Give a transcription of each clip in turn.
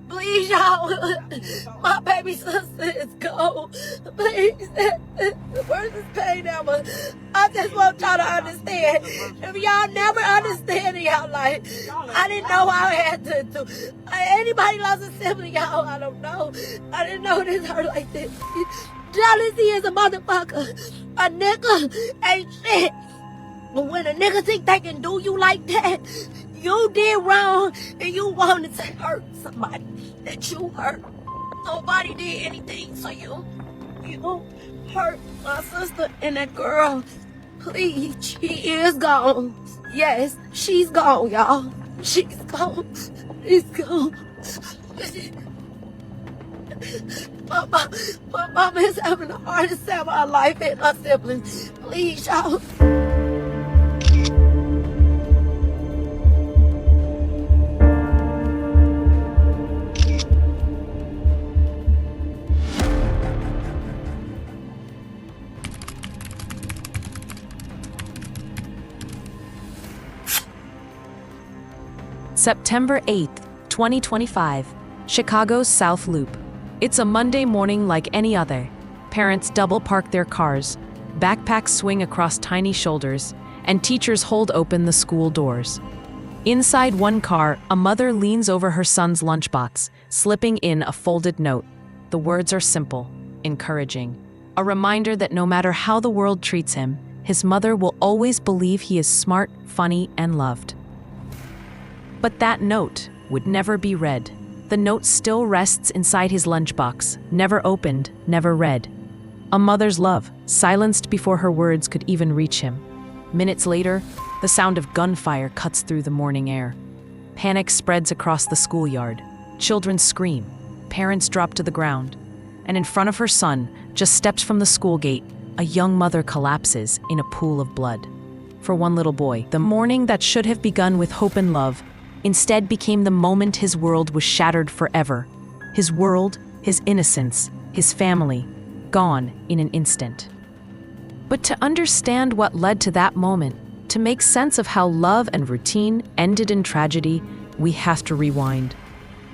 Please, y'all. My baby sister is gone. Please. The person's paid out. I just want y'all to understand. If y'all never understand in y'all life, I didn't know I had to do. Anybody lost a sibling, y'all, I don't know. I didn't know this hurt like this. Jealousy is a motherfucker. A nigga ain't shit. But when a nigga think they can do you like that, you did wrong and you wanted to hurt somebody that you hurt. Nobody did anything, so you hurt my sister and that girl. Please, she is gone. Yes, she's gone, y'all. She's gone. She's gone. My mama is having the hardest time of her life and her siblings. Please, y'all. September 8th, 2025, Chicago's South Loop. It's a Monday morning like any other. Parents double park their cars, backpacks swing across tiny shoulders, and teachers hold open the school doors. Inside one car, a mother leans over her son's lunchbox, slipping in a folded note. The words are simple, encouraging. A reminder that no matter how the world treats him, his mother will always believe he is smart, funny, and loved. But that note would never be read. The note still rests inside his lunchbox, never opened, never read. A mother's love, silenced before her words could even reach him. Minutes later, the sound of gunfire cuts through the morning air. Panic spreads across the schoolyard. Children scream, parents drop to the ground. And in front of her son, just steps from the school gate, a young mother collapses in a pool of blood. For one little boy, the morning that should have begun with hope and love instead became the moment his world was shattered forever. His world, his innocence, his family, gone in an instant. But to understand what led to that moment, to make sense of how love and routine ended in tragedy, we have to rewind.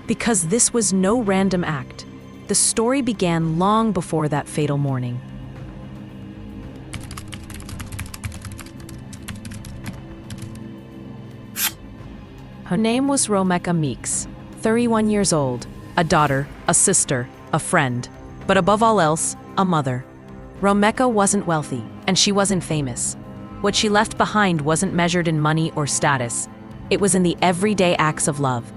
Because this was no random act. The story began long before that fatal morning. Her name was Romeca Meeks, 31 years old, a daughter, a sister, a friend, but above all else, a mother. Romeca wasn't wealthy, and she wasn't famous. What she left behind wasn't measured in money or status. It was in the everyday acts of love.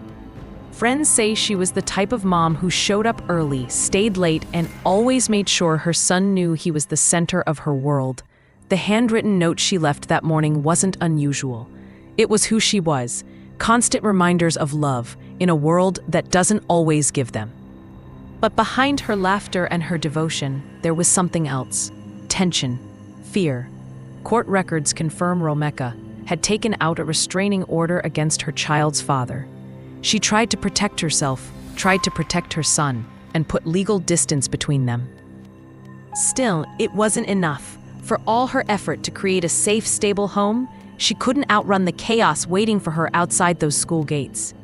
Friends say she was the type of mom who showed up early, stayed late, and always made sure her son knew he was the center of her world. The handwritten note she left that morning wasn't unusual. It was who she was. Constant reminders of love in a world that doesn't always give them. But behind her laughter and her devotion, there was something else. Tension, fear. Court records confirm Romeca had taken out a restraining order against her child's father. She tried to protect herself, tried to protect her son, and put legal distance between them. Still, it wasn't enough. For all her effort to create a safe, stable home, she couldn't outrun the chaos waiting for her outside those school gates.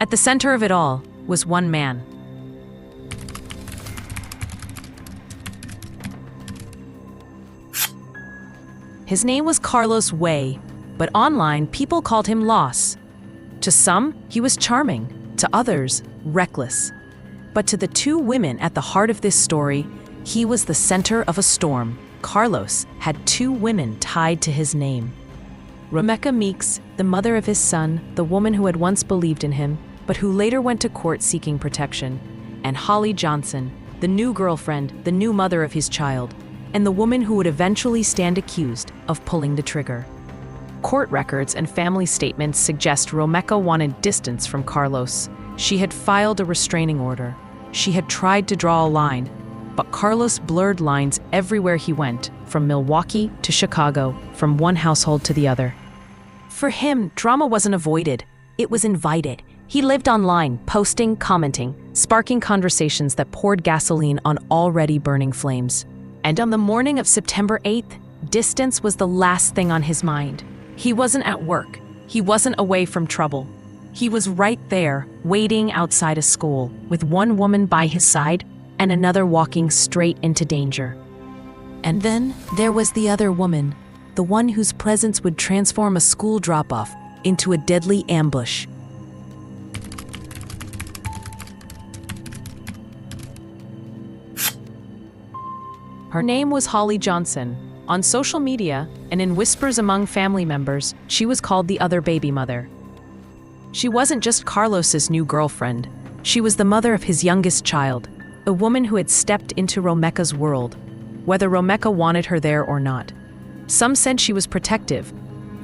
At the center of it all was one man. His name was Carlos Way, but online people called him Los. To some, he was charming, to others, reckless. But to the two women at the heart of this story, he was the center of a storm. Carlos had two women tied to his name. Romeca Meeks, the mother of his son, the woman who had once believed in him, but who later went to court seeking protection, and Holly Johnson, the new girlfriend, the new mother of his child, and the woman who would eventually stand accused of pulling the trigger. Court records and family statements suggest Romeca wanted distance from Carlos. She had filed a restraining order. She had tried to draw a line, but Carlos blurred lines everywhere he went, from Milwaukee to Chicago, from one household to the other. For him, drama wasn't avoided, it was invited. He lived online, posting, commenting, sparking conversations that poured gasoline on already burning flames. And on the morning of September 8th, distance was the last thing on his mind. He wasn't at work. He wasn't away from trouble. He was right there, waiting outside a school, with one woman by his side and another walking straight into danger. And then there was the other woman, the one whose presence would transform a school drop-off into a deadly ambush. Her name was Holly Johnson. On social media and in whispers among family members, she was called the other baby mother. She wasn't just Carlos's new girlfriend. She was the mother of his youngest child, a woman who had stepped into Romeca's world, whether Romeca wanted her there or not. Some said she was protective,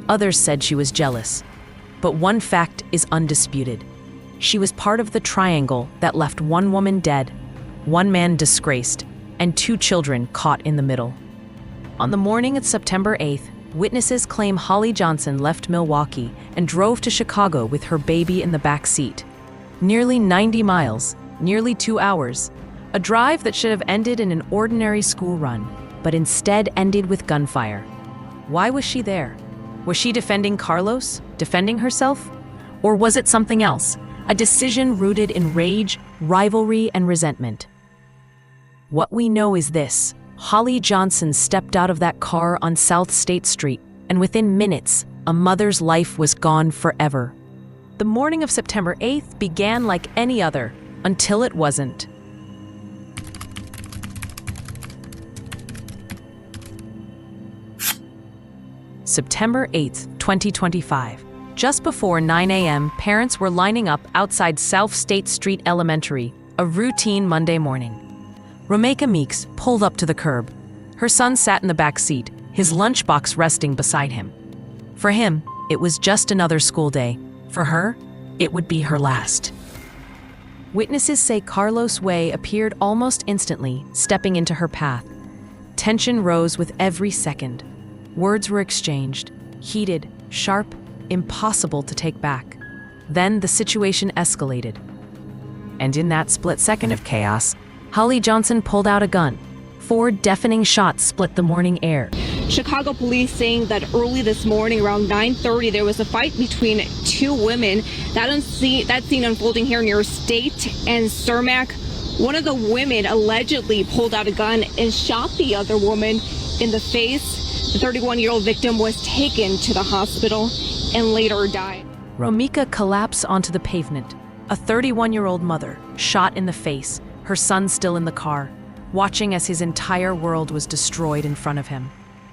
others said she was jealous. But one fact is undisputed. She was part of the triangle that left one woman dead, one man disgraced, and 2 children caught in the middle. On the morning of September 8th, witnesses claim Holly Johnson left Milwaukee and drove to Chicago with her baby in the back seat. Nearly 90 miles, nearly 2 hours, a drive that should have ended in an ordinary school run, but instead ended with gunfire. Why was she there? Was she defending Carlos? Defending herself? Or was it something else? A decision rooted in rage, rivalry, and resentment? What we know is this: Holly Johnson stepped out of that car on South State Street, and within minutes, a mother's life was gone forever. The morning of September 8th began like any other, until it wasn't. September 8th, 2025. Just before 9 a.m., parents were lining up outside South State Street Elementary, a routine Monday morning. Romeca Meeks pulled up to the curb. Her son sat in the back seat, his lunchbox resting beside him. For him, it was just another school day. For her, it would be her last. Witnesses say Carlos Way appeared almost instantly, stepping into her path. Tension rose with every second. Words were exchanged, heated, sharp, impossible to take back. Then the situation escalated. And in that split second of chaos, Holly Johnson pulled out a gun. 4 deafening shots split the morning air. Chicago police saying that early this morning around 9:30 there was a fight between 2 women. That scene unfolding here near State and Cermak. One of the women allegedly pulled out a gun and shot the other woman in the face. The 31-year-old victim was taken to the hospital and later died. Romeca collapsed onto the pavement. A 31-year-old mother, shot in the face, her son still in the car, watching as his entire world was destroyed in front of him.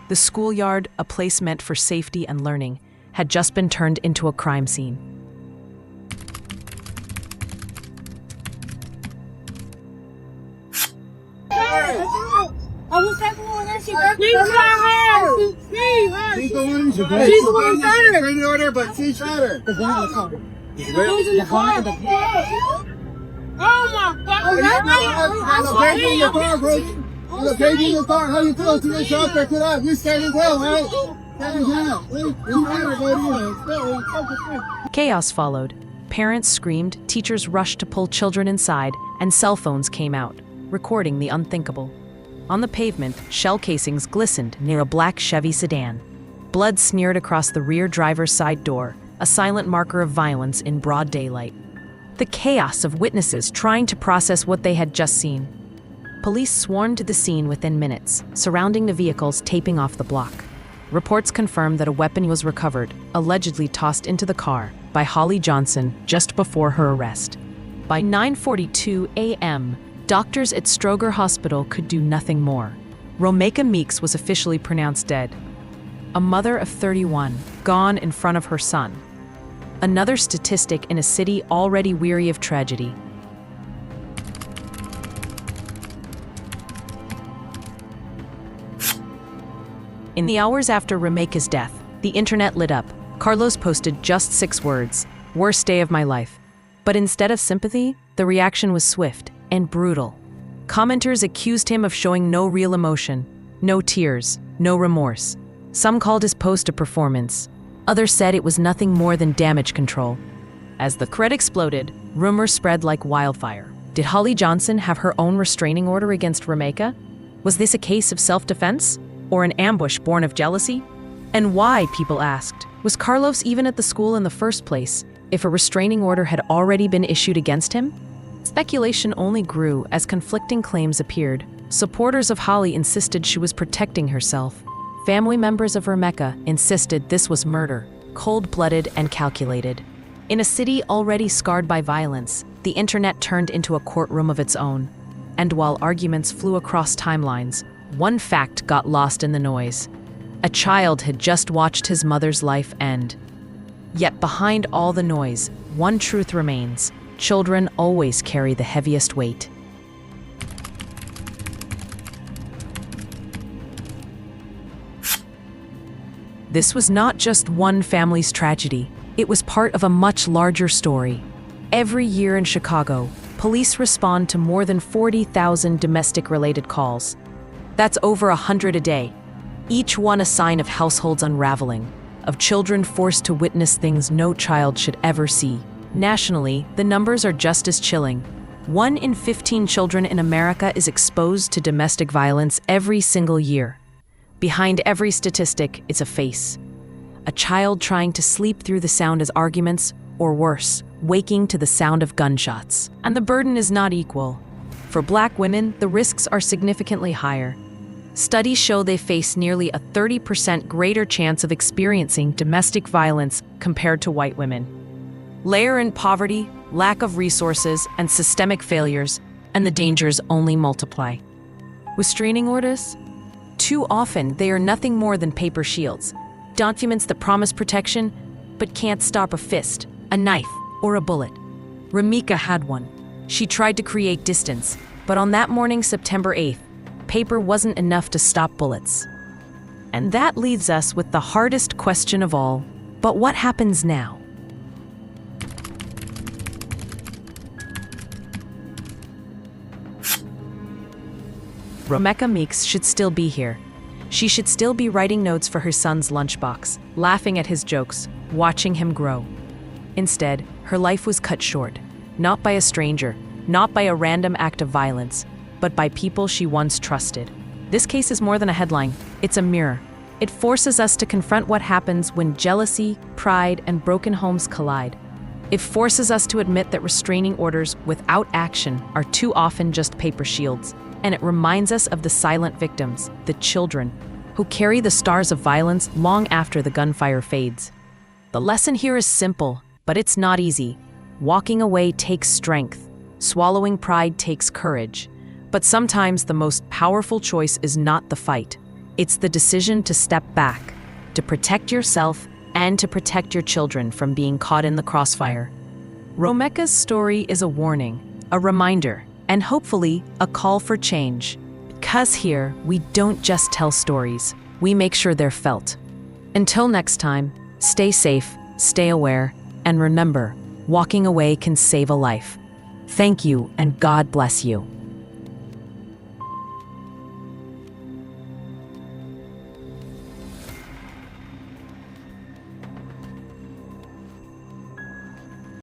The schoolyard, a place meant for safety and learning, had just been turned into a crime scene. Oh my God! The baby in your car, bro. The baby in your car. How you feeling? To this shop, pick it up. You standing well, right? Standing down. Chaos followed. Parents screamed, teachers rushed to pull children inside, and cell phones came out, recording the unthinkable. On the pavement, shell casings glistened near a black Chevy sedan. Blood smeared across the rear driver's side door, a silent marker of violence in broad daylight. The chaos of witnesses trying to process what they had just seen. Police swarmed to the scene within minutes, surrounding the vehicles, taping off the block. Reports confirmed that a weapon was recovered, allegedly tossed into the car by Holly Johnson just before her arrest. By 9:42 a.m., doctors at Stroger Hospital could do nothing more. Romeca Meeks was officially pronounced dead. A mother of 31, gone in front of her son. Another statistic in a city already weary of tragedy. In the hours after Romeca's death, the internet lit up. Carlos posted just 6 words: "Worst day of my life." But instead of sympathy, the reaction was swift and brutal. Commenters accused him of showing no real emotion, no tears, no remorse. Some called his post a performance. Others said it was nothing more than damage control. As the thread exploded, rumors spread like wildfire. Did Holly Johnson have her own restraining order against Romeca? Was this a case of self-defense? Or an ambush born of jealousy? And why, people asked, was Carlos even at the school in the first place? if a restraining order had already been issued against him? Speculation only grew as conflicting claims appeared. Supporters of Holly insisted she was protecting herself. Family members of Romeca insisted this was murder, cold-blooded and calculated. In a city already scarred by violence, the internet turned into a courtroom of its own. And while arguments flew across timelines, one fact got lost in the noise. A child had just watched his mother's life end. Yet behind all the noise, one truth remains: children always carry the heaviest weight. This was not just one family's tragedy. It was part of a much larger story. Every year in Chicago, police respond to more than 40,000 domestic-related calls. That's over 100 a day. Each one a sign of households unraveling, of children forced to witness things no child should ever see. Nationally, the numbers are just as chilling. 1 in 15 children in America is exposed to domestic violence every single year. Behind every statistic is a face. A child trying to sleep through the sound of arguments, or worse, waking to the sound of gunshots. And the burden is not equal. For Black women, the risks are significantly higher. Studies show they face nearly a 30% greater chance of experiencing domestic violence compared to white women. Layer in poverty, lack of resources, and systemic failures, and the dangers only multiply. Restraining orders? Too often, they are nothing more than paper shields, documents that promise protection, but can't stop a fist, a knife, or a bullet. Romeca had one. She tried to create distance, but on that morning, September 8th, paper wasn't enough to stop bullets. And that leaves us with the hardest question of all. But what happens now? Romeca Meeks should still be here. She should still be writing notes for her son's lunchbox, laughing at his jokes, watching him grow. Instead, her life was cut short, not by a stranger, not by a random act of violence, but by people she once trusted. This case is more than a headline, it's a mirror. It forces us to confront what happens when jealousy, pride, and broken homes collide. It forces us to admit that restraining orders without action are too often just paper shields. And it reminds us of the silent victims, the children, who carry the scars of violence long after the gunfire fades. The lesson here is simple, but it's not easy. Walking away takes strength. Swallowing pride takes courage. But sometimes the most powerful choice is not the fight. It's the decision to step back, to protect yourself and to protect your children from being caught in the crossfire. Romeca's story is a warning, a reminder, and hopefully a call for change. Because here, we don't just tell stories, we make sure they're felt. Until next time, stay safe, stay aware, and remember, walking away can save a life. Thank you, and God bless you.